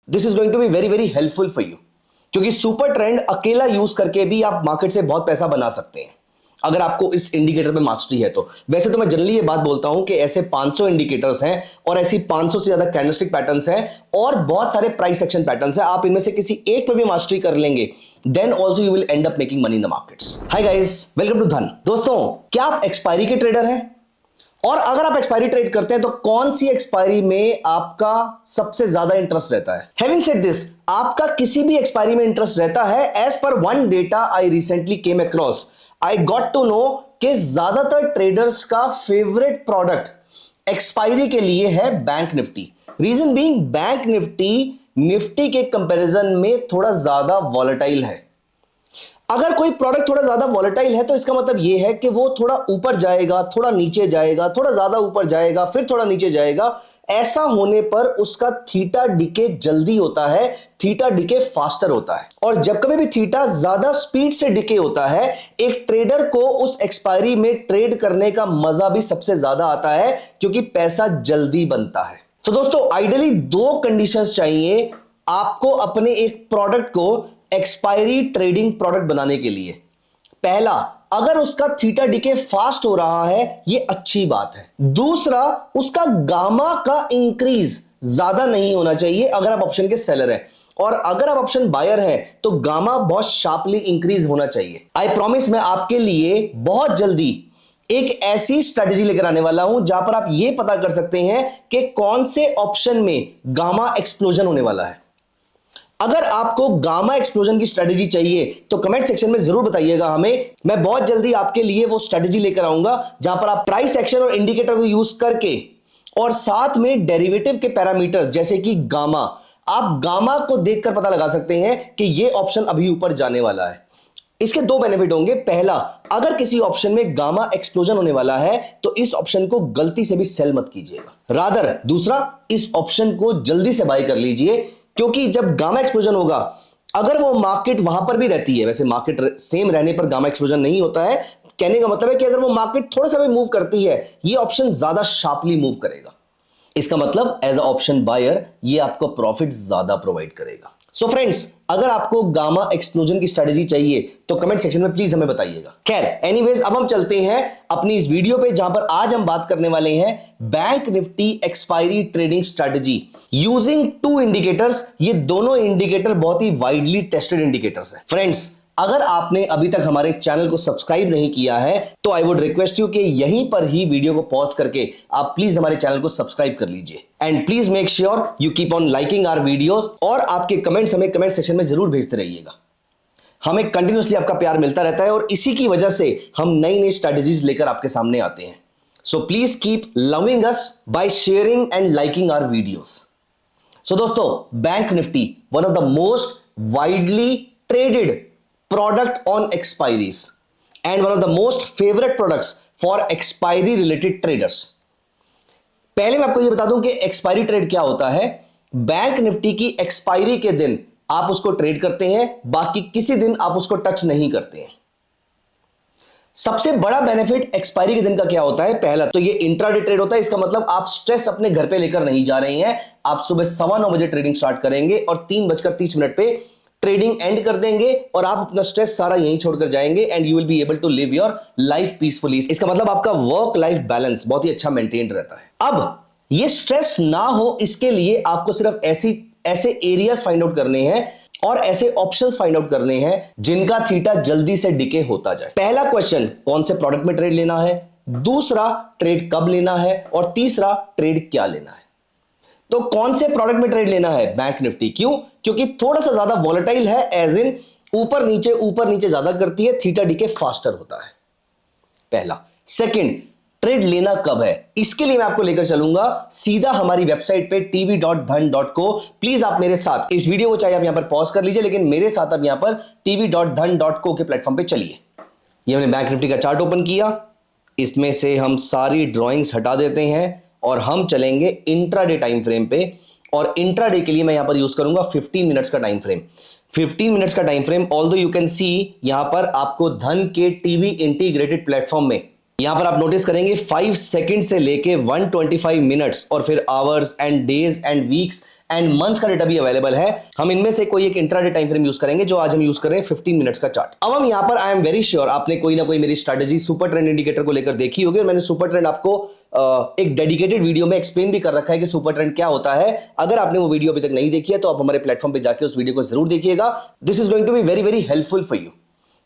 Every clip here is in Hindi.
This is going to be very very helpful for you, क्योंकि सुपर ट्रेंड अकेला यूज करके भी आप मार्केट से बहुत पैसा बना सकते हैं अगर आपको इस इंडिकेटर पे मास्टरी है तो। वैसे तो मैं जनरली ये बात बोलता हूं कि ऐसे 500 इंडिकेटर्स हैं और ऐसी 500 से ज्यादा कैंडलस्टिक पैटर्न्स हैं और बहुत सारे प्राइस एक्शन पैटर्न्स हैं। आप इनमें से किसी एक पे भी मास्टरी कर लेंगे, then also you will end up making money in the markets. Hi guys, welcome to Dhan. दोस्तों, क्या आप एक्सपायरी के ट्रेडर हैं? और अगर आप एक्सपायरी ट्रेड करते हैं तो कौन सी एक्सपायरी में आपका सबसे ज्यादा इंटरेस्ट रहता है? हैविंग सेड दिस, आपका किसी भी एक्सपायरी में इंटरेस्ट रहता है। As per one data I recently came across, I got to know कि ज्यादातर ट्रेडर्स का फेवरेट प्रोडक्ट एक्सपायरी के लिए है bank Nifty. Reason being, bank Nifty के कंपैरिजन में थोड़ा ज्यादा वॉलेटाइल है। अगर कोई प्रोडक्ट थोड़ा ज्यादा वॉलेटाइल है तो इसका मतलब यह है कि वो थोड़ा ऊपर जाएगा, थोड़ा नीचे जाएगा, थोड़ा ज्यादा ऊपर जाएगा, फिर थोड़ा नीचे जाएगा। ऐसा होने पर उसका थीटा डिके जल्दी होता है, थीटा डिके फास्टर होता है। और जब कभी भी थीटा ज्यादा स्पीड से डिके होता है, एक ट्रेडर को उस एक्सपायरी में ट्रेड करने का मजा भी सबसे ज्यादा आता है, क्योंकि पैसा जल्दी बनता है। तो दोस्तों, आइडियली दो कंडीशंस चाहिए आपको अपने एक प्रोडक्ट को एक्सपायरी ट्रेडिंग प्रोडक्ट बनाने के लिए। पहला, अगर उसका थीटा डिके फास्ट हो रहा है, यह अच्छी बात है। दूसरा, उसका गामा का इंक्रीज ज्यादा नहीं होना चाहिए अगर आप ऑप्शन के सेलर हैं। और अगर आप ऑप्शन बायर हैं तो गामा बहुत शार्पली इंक्रीज होना चाहिए। आई प्रॉमिस, मैं आपके लिए बहुत जल्दी एक ऐसी स्ट्रेटेजी लेकर आने वाला हूं जहां पर आप यह पता कर सकते हैं कि कौन से ऑप्शन में गामा एक्सप्लोजन होने वाला है। अगर आपको गामा एक्सप्लोजन की स्ट्रेटेजी चाहिए तो कमेंट सेक्शन में जरूर बताइएगा हमें। मैं बहुत जल्दी आपके लिए वो स्ट्रेटेजी लेकर आऊंगा जहां पर आप प्राइस एक्शन और इंडिकेटर को यूज करके और साथ में डेरिवेटिव के पैरामीटर्स जैसे कि गामा, आप गामा को देखकर पता लगा सकते हैं कि ये ऑप्शन अभी ऊपर जाने वाला है। इसके दो बेनिफिट होंगे। पहला, अगर किसी ऑप्शन में गामा एक्सप्लोजन होने वाला है तो इस ऑप्शन को गलती से भी सेल मत कीजिएगा। रादर दूसरा, इस ऑप्शन को जल्दी से बाय कर लीजिए, क्योंकि जब गामा एक्सप्लोजन होगा, अगर वो मार्केट वहां पर भी रहती है, वैसे मार्केट सेम रहने पर गामा एक्सप्लोजन नहीं होता है, कहने का मतलब है कि अगर वो मार्केट थोड़ा सा भी मूव करती है, ये ऑप्शन ज्यादा शार्पली मूव करेगा। इसका मतलब एज अ ऑप्शन बायर ये आपको प्रॉफिट ज्यादा प्रोवाइड करेगा। सो फ्रेंड्स, अगर आपको गामा एक्सप्लोजन की स्ट्रेटेजी चाहिए तो कमेंट सेक्शन में प्लीज हमें बताइएगा। खैर, एनीवेज, अब हम चलते हैं अपनी इस वीडियो पे जहां पर आज हम बात करने वाले हैं bank Nifty expiry trading strategy using two indicators. ये दोनों इंडिकेटर बहुत ही वाइडली टेस्टेड इंडिकेटर्स हैं। फ्रेंड्स, अगर आपने अभी तक हमारे चैनल को सब्सक्राइब नहीं किया है तो आई वुड रिक्वेस्ट यू कि यहीं पर ही वीडियो को पॉज करके आप प्लीज हमारे चैनल को सब्सक्राइब कर लीजिए। And please make sure you keep on liking our videos और आपके कमेंट्स हमें कमेंट सेक्शन में जरूर भेजते रहिएगा। हमें कंटिन्यूअसली आपका प्यार मिलता रहता है और इसी की वजह से हम नई नई स्ट्रेटेजीज लेकर आपके सामने आते हैं। So please keep loving us by sharing and liking our videos. So दोस्तों, bank Nifty one of the most widely traded product on expiries and one of the most favorite products for expiry related traders। पहले मैं आपको यह बता दूं कि एक्सपायरी ट्रेड क्या होता है। बैंक निफ्टी की एक्सपायरी के दिन आप उसको ट्रेड करते हैं, बाकी किसी दिन आप उसको टच नहीं करते हैं। सबसे बड़ा बेनिफिट एक्सपायरी के दिन का क्या होता है? पहला तो ये इंट्राडे ट्रेड होता है। इसका मतलब आप स्ट्रेस अपने घर पे लेकर नहीं जा रहे हैं। आप सुबह 9:15 बजे ट्रेडिंग स्टार्ट करेंगे और 3:30 पे ट्रेडिंग एंड कर देंगे और आप अपना स्ट्रेस सारा यहीं छोड़कर जाएंगे and you will be able to live your life peacefully. इसका मतलब आपका वर्क लाइफ बैलेंस बहुत ही अच्छा मेंटेन रहता है। अब ये स्ट्रेस ना हो, इसके लिए आपको सिर्फ ऐसे एरियाज फाइंड आउट करने हैं और ऐसे ऑप्शंस फाइंड आउट करने हैं जिनका थीटा जल्दी से डिके होता जाए। पहला क्वेश्चन, कौन से प्रोडक्ट में ट्रेड लेना है। दूसरा, ट्रेड कब लेना है। और तीसरा, ट्रेड क्या लेना है। तो कौन से प्रोडक्ट में ट्रेड लेना है? Bank Nifty. क्यों? क्योंकि थोड़ा सा ज्यादा वॉलेटाइल है, एज इन ऊपर नीचे ज्यादा करती है, थीटा डिके फास्टर होता है। पहला। सेकंड, ट्रेड लेना कब है, इसके लिए मैं आपको लेकर चलूंगा सीधा हमारी वेबसाइट पे tv.dhan.co। प्लीज आप मेरे साथ इस वीडियो को चाहे आप यहां पर पॉज कर लीजिए, लेकिन मेरे साथ आप यहां पर tv.dhan.co के प्लेटफॉर्म पे चलिए। ये हमने बैंक निफ्टी का चार्ट ओपन किया, इसमें से हम सारी ड्रॉइंग्स हटा देते हैं और हम चलेंगे इंट्राडे टाइम फ्रेम पे। और इंट्राडे के लिए मैं यहां पर यूज करूंगा 15 मिनट्स का टाइम फ्रेम। 15 मिनट्स का time frame, although you can see यहां पर आपको धन के टीवी इंटीग्रेटेड प्लेटफॉर्म में यहां पर आप नोटिस करेंगे 5 सेकंड से लेके 125 मिनट्स और फिर hours and days and weeks and months का डेटा भी अवेलेबल है। हम इनमें से कोई एक इंट्राडे टाइम फ्रेम यूज करेंगे, जो आज हम यूज कर रहे हैं 15 मिनट्स का चार्ट। अब हम यहां पर आई एम वेरी श्योर आपने कोई ना कोई मेरी स्ट्रेटेजी सुपर ट्रेंड इंडिकेटर को लेकर देखी होगी, और मैंने सुपर ट्रेंड आपको एक डेडिकेटेड वीडियो में एक्सप्लेन भी कर रखा है कि सुपर ट्रेंड क्या होता है। अगर आपने वो वीडियो अभी तक नहीं देखी है तो आप हमारे प्लेटफॉर्म पे जाके उस वीडियो को जरूर देखिएगा। This is going to be very very helpful for you,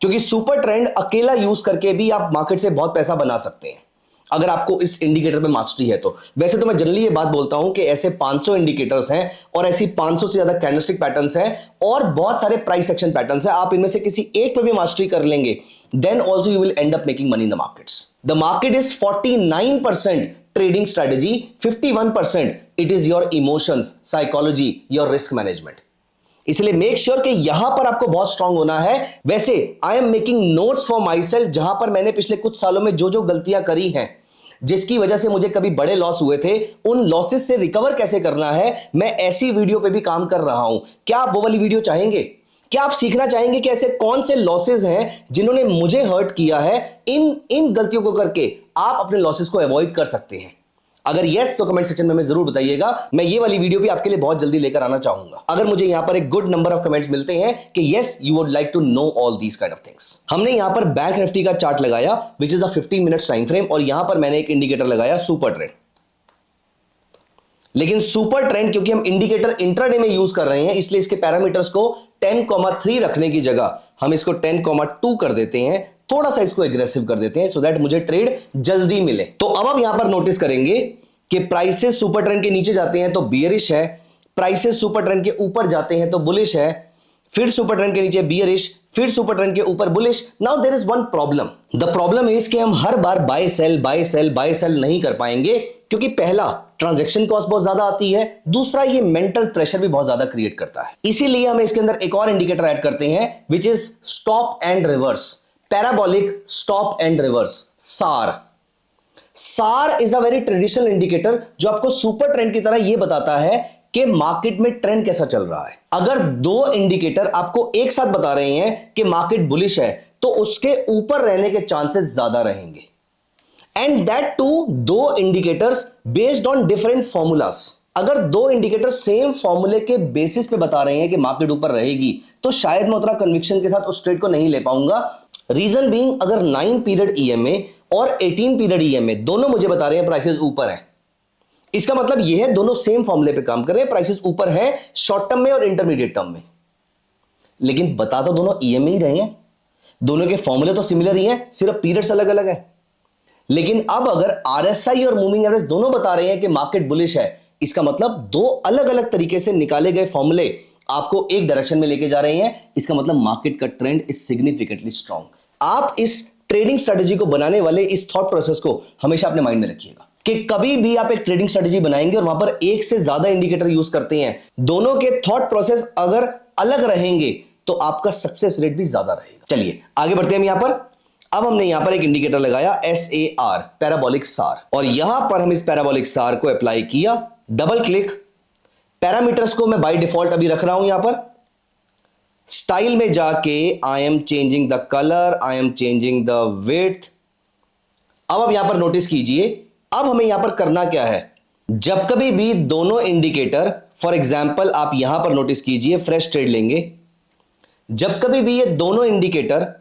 क्योंकि सुपर ट्रेंड अकेला यूज करके भी आप मार्केट से बहुत पैसा बना सकते हैं अगर आपको इस इंडिकेटर पे मास्टरी है तो। वैसे तो मैं जनरली ये बात बोलता हूं कि ऐसे 500 इंडिकेटर्स हैं और ऐसी 500 से ज्यादा कैंडलस्टिक पैटर्न्स हैं और बहुत सारे प्राइस एक्शन पैटर्न्स हैं। आप इनमें से किसी एक पे भी मास्टरी कर लेंगे, then also you will end up making money in the markets. The market is 49% trading strategy, 51% it is your emotions, psychology, your risk management. इसलिए मेक श्योर कि यहां पर आपको बहुत स्ट्रांग होना है। वैसे I am making notes for myself, जहां पर मैंने पिछले कुछ सालों में जो जो गलतियां करी हैं, जिसकी वजह से मुझे कभी बड़े लॉस हुए थे, उन लॉसेस से रिकवर कैसे करना है, मैं ऐसी वीडियो पे भी काम कर रहा हूं। क्या आप वो वाली वीडियो चाहेंगे? क्या आप सीखना चाहेंगे कि ऐसे कौन से लॉसेस हैं जिन्होंने मुझे हर्ट किया है? इन गलतियों को करके आप अपने लॉसेस को अवॉइड कर सकते हैं। अगर यस तो कमेंट सेक्शन में हमें जरूर बताइएगा। मैं ये वाली वीडियो भी आपके लिए बहुत जल्दी लेकर आना चाहूंगा, अगर मुझे यहां पर एक गुड नंबर ऑफ कमेंट्स मिलते हैं कि yes you would like to know all these kind of things. हमने यहां पर बैंक निफ्टी का चार्ट लगाया which is a 15 minutes time frame, और यहां पर मैंने एक इंडिकेटर लगाया सुपर ट्रेंड। लेकिन सुपर ट्रेंड क्योंकि हम इंडिकेटर इंट्राडे में यूज कर रहे हैं, इसलिए इसके पैरामीटर्स को 10,3 रखने की जगह हम इसको 10,2 कर देते हैं, थोड़ा सा इसको एग्रेसिव कर देते हैं, सो दैट मुझे ट्रेड जल्दी मिले। तो अब हम यहां पर नोटिस करेंगे कि प्राइसेस सुपर ट्रेंड के नीचे जाते हैं तो बियरिश है, प्राइसेस सुपर ट्रेंड के ऊपर जाते हैं तो बुलिश है, फिर सुपर ट्रेंड के नीचे बियरिश, फिर सुपर ट्रेंड के ऊपर bullish. Now there is one problem, the problem is कि हम हर बार buy sell buy sell buy sell नहीं कर पाएंगे, क्योंकि पहला ट्रांजैक्शन कॉस्ट बहुत ज्यादा आती है, दूसरा ये मेंटल प्रेशर भी बहुत ज्यादा क्रिएट करता है। इसीलिए हम इसके अंदर एक और इंडिकेटर ऐड करते हैं which is stop and reverse, parabolic stop and reverse, सार। सार is a very traditional indicator जो आपको सुपर ट्रेंड की तरह यह बताता है कि मार्केट में ट्रेंड कैसा चल रहा है। अगर दो इंडिकेटर आपको एक साथ बता रहे हैं कि मार्केट बुलिश है, तो उसके ऊपर रहने के चांसेस ज्यादा रहेंगे, एंड दैट टू दो indicators based on different formulas. अगर दो इंडिकेटर सेम फॉर्मूले के बेसिस पे बता रहे हैं कि मार्केट ऊपर रहेगी, तो शायद मैं उतना कन्विक्शन के साथ उस ट्रेड को नहीं ले पाऊंगा। रीजन बीइंग, अगर 9 पीरियड ईएमए और 18 पीरियड ईएमए दोनों मुझे बता रहे हैं प्राइसेस ऊपर है, इसका मतलब यह है दोनों सेम फॉर्मूले पे काम कर रहे हैं, प्राइसेस ऊपर है शॉर्ट टर्म में और इंटरमीडिएट टर्म में। लेकिन बता तो दोनों ईएमए ही रहे हैं, दोनों के फॉर्मूले तो सिमिलर ही हैं, सिर्फ पीरियड्स अलग अलग है। लेकिन अब अगर आरएसआई और मूविंग एवरेज दोनों बता रहे हैं कि मार्केट बुलिश है, इसका मतलब दो अलग अलग तरीके से निकाले गए फॉर्मूले आपको एक डायरेक्शन में लेके जा रहे हैं। इसका मतलब मार्केट का ट्रेंड इज सिग्निफिकेंटली स्ट्रांग। आप इस ट्रेडिंग स्ट्रेटजी को बनाने वाले इस थॉट प्रोसेस को हमेशा अपने माइंड में रखिएगा कि कभी भी आप एक ट्रेडिंग स्ट्रेटजी बनाएंगे और वहां पर एक से ज्यादा इंडिकेटर यूज करते हैं, दोनों के थॉट प्रोसेस अगर अलग रहेंगे तो आपका सक्सेस रेट भी ज्यादा रहेगा। चलिए आगे बढ़ते हैं। यहां पर अब हमने यहां पर एक इंडिकेटर लगाया SAR, पैराबोलिक सार, और यहां पर हम इस पैराबोलिक सार को अप्लाई किया, डबल क्लिक। पैरामीटर्स को मैं बाय डिफॉल्ट अभी रख रहा हूं यहां पर। स्टाइल में जाके I am changing the colour, I am changing the width. अब आप यहां पर नोटिस कीजिए, अब हमें यहां पर करना क्या है, जब कभी भी दोनों इंडिकेटर, फॉर एग्जांपल आप यहां पर नोटिस कीजिए, फ्रेश ट्रेड लेंगे, जब कभी भी ये दोनों इंडिकेटर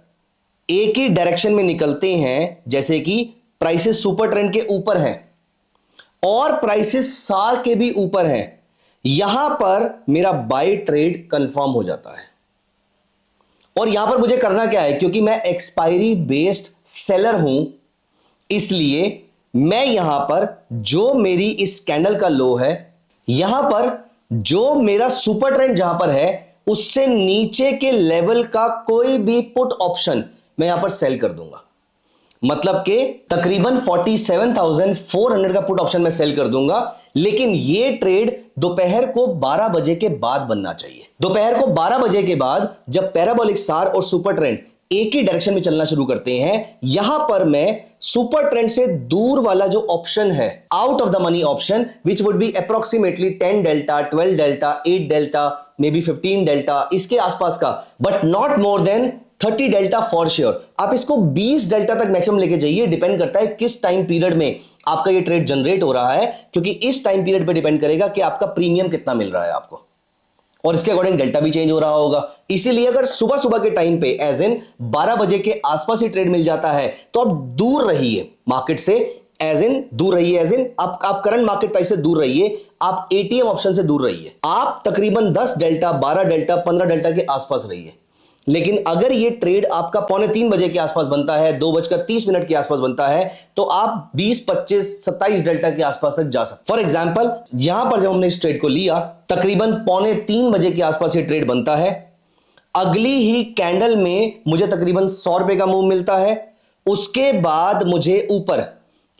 एक ही डायरेक्शन में निकलते हैं, जैसे कि प्राइसेस सुपर ट्रेंड के ऊपर हैं और प्राइसेस सार के भी ऊपर हैं, यहां पर मेरा बाय ट्रेड कंफर्म हो जाता है। और यहां पर मुझे करना क्या है, क्योंकि मैं एक्सपायरी बेस्ड सेलर हूं, इसलिए मैं यहां पर जो मेरी इस कैंडल का लो है, यहां पर जो मेरा सुपर ट्रेंड जहां पर है, उससे नीचे के लेवल का कोई भी पुट ऑप्शन मैं यहां पर सेल कर दूंगा। मतलब कि तकरीबन 47,400 का पुट ऑप्शन मैं सेल कर दूंगा। लेकिन यह ट्रेड दोपहर को 12 बजे के बाद बनना चाहिए। दोपहर को 12 बजे के बाद जब पैराबोलिक सार और सुपर ट्रेंड एक ही डायरेक्शन में चलना शुरू करते हैं, यहां पर मैं सुपर ट्रेंड से दूर वाला जो ऑप्शन है, out of the money option, which would be approximately 10 delta, 12 delta, 8 delta, may be 15 delta, इसके आसपास का, but not more than 30 delta for sure. आप इसको 20 डेल्टा तक मैक्सिमम लेके जाइए, डिपेंड करता है किस टाइम पीरियड में आपका ये ट्रेड जनरेट हो रहा है, क्योंकि इस टाइम पीरियड पे डिपेंड करेगा कि आपका प्रीमियम कितना मिल रहा है आपको, और इसके अकॉर्डिंग डेल्टा भी चेंज हो रहा होगा। इसीलिए अगर सुबह सुबह के टाइम पे एज इन 12 बजे के आसपास ही ट्रेड मिल जाता है तो आप दूर रहिए मार्केट से, एज इन दूर रहिए, एज इन आप करंट मार्केट प्राइस से दूर रहिए, आप एटीएम ऑप्शन से दूर रहिए, आप तकरीबन 10 डेल्टा 12 डेल्टा 15 डेल्टा के आसपास रहिए। लेकिन अगर ये ट्रेड आपका 2:45 बजे के आसपास बनता है, 2:30 के आसपास बनता है, तो आप 20 25 27 डेल्टा के आसपास तक जा सकते। फॉर एग्जांपल यहां पर जब हमने इस ट्रेड को लिया, तकरीबन 2:45 बजे के आसपास ये ट्रेड बनता है, अगली ही कैंडल में मुझे तकरीबन 100 रुपए का मूव मिलता है। उसके बाद मुझे ऊपर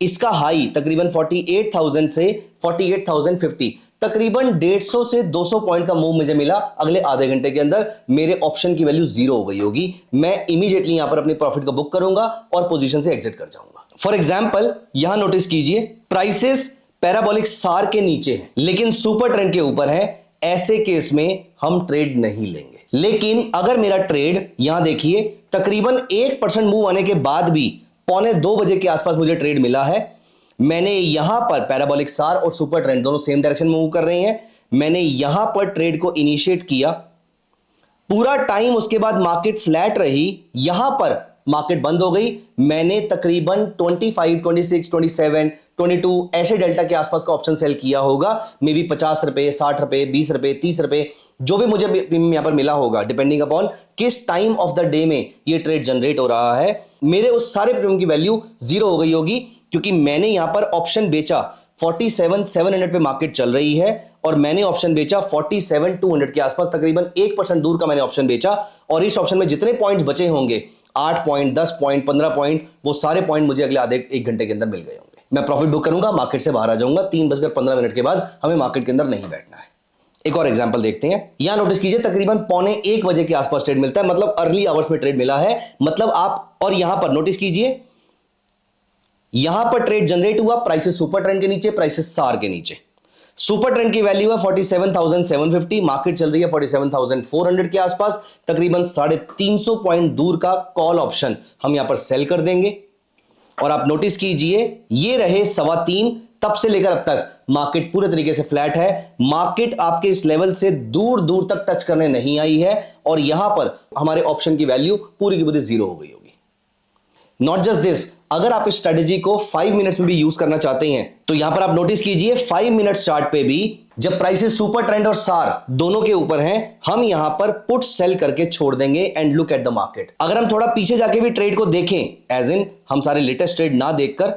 इसका हाई तकरीबन 48,000 से 48,050, तकरीबन 150 से 200 पॉइंट का मूव मुझे मिला। अगले आधे घंटे के अंदर मेरे ऑप्शन की वैल्यू 0 हो गई होगी। मैं इमीडिएटली यहां पर अपने प्रॉफिट को बुक करूंगा और पोजीशन से एग्जिट कर जाऊंगा। फॉर एग्जांपल यहां नोटिस कीजिए, प्राइसेस पैराबोलिक सार के नीचे है लेकिन सुपर ट्रेंड के ऊपर है। ऐसे केस में हम ट्रेड नहीं लेंगे। लेकिन अगर मेरा ट्रेड यहां देखिए, तकरीबन 1% मूव आने के बाद भी 2:45 बजे के आसपास मुझे ट्रेड मिला है। मैंने यहां पर पैराबोलिक सार और सुपर ट्रेंड दोनों सेम डायरेक्शन में मूव कर रहे हैं। मैंने यहां पर ट्रेड को इनिशिएट किया, पूरा टाइम उसके बाद मार्केट फ्लैट रही, यहां पर मार्केट बंद हो गई। मैंने तकरीबन 25 26 27 22 ऐसे डेल्टा के आसपास का ऑप्शन सेल किया होगा। मे बी 50 रुपए 60 रुपए 20 रुपए 30 रुपए जो भी मुझे प्रीमियम यहां पर मिला होगा, डिपेंडिंग अपॉन किस टाइम ऑफ द डे में ये ट्रेड जनरेट हो रहा है। मेरे उस सारे प्रीमियम की वैल्यू 0 हो गई होगी, क्योंकि मैंने यहां पर ऑप्शन बेचा 47,700 पे मार्केट चल रही है और मैंने ऑप्शन बेचा 47,200 के आसपास, तकरीबन 1% दूर का मैंने ऑप्शन बेचा। और इस ऑप्शन में जितने पॉइंट्स बचे होंगे, 8 पॉइंट 10 पॉइंट 15 पॉइंट, वो सारे पॉइंट मुझे अगले आधे 1 घंटे के अंदर मिल गए होंगे। मैं प्रॉफिट बुक करूंगा, मार्केट से बाहर आ जाऊंगा। 3:15 के बाद हमें मार्केट के अंदर नहीं बैठना है। एक और एग्जांपल देखते हैं। यहां नोटिस कीजिए, तकरीबन 1:45 बजे के आसपास ट्रेड मिलता है, मतलब अर्ली आवर्स में ट्रेड मिला है। मतलब आप, और यहां पर नोटिस कीजिए, यहां पर ट्रेड जनरेट हुआ, प्राइसेस सुपर ट्रेंड के नीचे, प्राइसेस सार के नीचे। सुपर ट्रेंड की वैल्यू है 47,750, मार्केट चल रही है 47,400 के आसपास, तकरीबन 350 पॉइंट दूर का कॉल ऑप्शन हम यहां पर सेल कर देंगे। और आप नोटिस कीजिए, ये रहे 3.25, तब से लेकर अब तक मार्केट पूरे तरीके से फ्लैट है। मार्केट आपके इस लेवल से दूर दूर तक टच करने नहीं आई है और यहां पर हमारे ऑप्शन की वैल्यू पूरी की पूरी 0 हो गई होगी। नॉट जस्ट दिस, अगर आप इस स्ट्रेटेजी को 5 मिनट्स में भी यूज करना चाहते हैं तो यहां पर आप नोटिस कीजिए, 5 मिनट्स चार्ट पे भी जब प्राइसेस सुपर ट्रेंड और सार दोनों के ऊपर हैं, हम यहां पर पुट सेल करके छोड़ देंगे and look at the market. अगर हम थोड़ा पीछे जाके भी ट्रेड को देखें, एज इन हम सारे लेटेस्ट ट्रेड ना देखकर,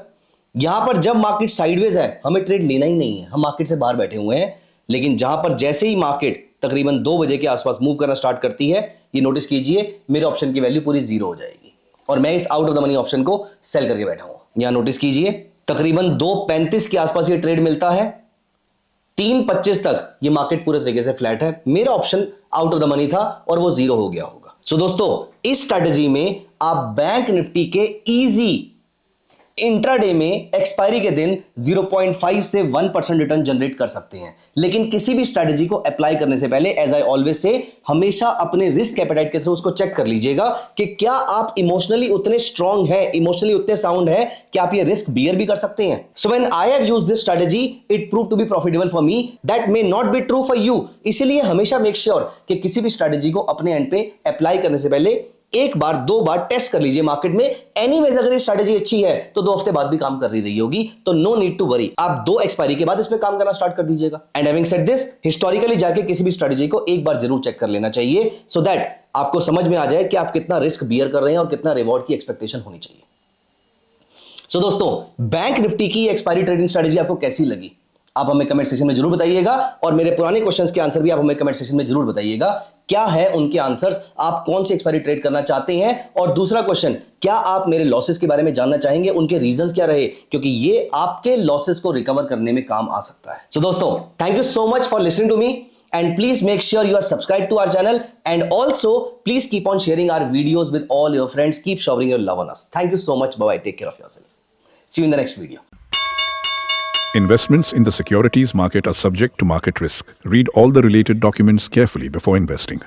यहां पर जब मार्केट साइडवेज है हमें ट्रेड लेना ही नहीं है, हम मार्केट से बाहर बैठे हुए हैं। लेकिन जहां पर जैसे ही मार्केट तकरीबन 2 बजे के आसपास मूव करना स्टार्ट करती है, ये नोटिस कीजिए, मेरे ऑप्शन की वैल्यू पूरी 0 हो जाएगी और मैं इस out of the money option को सेल करके बैठा हूं। यहां नोटिस कीजिए, तकरीबन 2:35 के आसपास ये ट्रेड मिलता है, 3:25 तक ये मार्केट पूरे तरीके से फ्लैट है। मेरा option out of the money था और वो 0 हो गया होगा। सो दोस्तों, इस स्ट्रैटेजी में आप बैंक निफ्टी के इजी इंट्राडे में एक्सपायरी के दिन 0.5 से 1% रिटर्न जनरेट कर सकते हैं। लेकिन किसी भी स्ट्रैटेजी को अप्लाई करने से पहले, एज आई ऑलवेज से, हमेशा अपने रिस्क एपेटाइट के थ्रू उसको चेक कर लीजिएगा कि क्या आप इमोशनली उतने स्ट्रांग हैं, इमोशनली उतने साउंड है कि आप ये रिस्क बियर भी कर सकते हैं। So when I have used this strategy, it prove to be profitable for me, that may not be true for you. इसीलिए हमेशा मेक श्योर कि किसी भी स्ट्रैटेजी को अपने एंड पे अप्लाई करने से पहले 1 बार 2 बार टेस्ट कर लीजिए मार्केट में। एनीवेज अगर ये स्ट्रैटेजी अच्छी है तो 2 हफ्ते बाद भी काम कर रही होगी, तो नो नीड टू वरी। आप 2 एक्सपायरी के बाद इस पे काम करना स्टार्ट कर दीजिएगा। And having said this, historically जाके किसी भी स्ट्रैटेजी को एक बार जरूर चेक कर लेना चाहिए, सो दैट आपको समझ में आ जाए कि आप कितना रिस्क बियर कर रहे हैं और कितना रिवॉर्ड की एक्सपेक्टेशन होनी चाहिए। सो दोस्तों, बैंक निफ्टी की एक्सपायरी ट्रेडिंग स्ट्रैटेजी आपको कैसी लगी, आप हमें कमेंट सेक्शन में जरूर बताइएगा। और मेरे पुराने क्वेश्चंस के आंसर भी आप हमें कमेंट सेक्शन में जरूर बताइएगा, क्या है उनके आंसर्स, आप कौन सी एक्सपायरी ट्रेड करना चाहते हैं। और दूसरा क्वेश्चन, क्या आप मेरे लॉसेस के बारे में जानना चाहेंगे, उनके रीजंस क्या रहे, क्योंकि ये आपके लॉसेस को रिकवर करने में काम आ सकता है। सो दोस्तों, thank you so much for listening to me, and please make sure you are subscribed to our channel, and also please keep on sharing our videos with all your friends. Keep showering your love on us. Thank you so much. Bye bye. Take care of yourself. See you in the next video. Investments in the securities market are subject to market risk. Read all the related documents carefully before investing.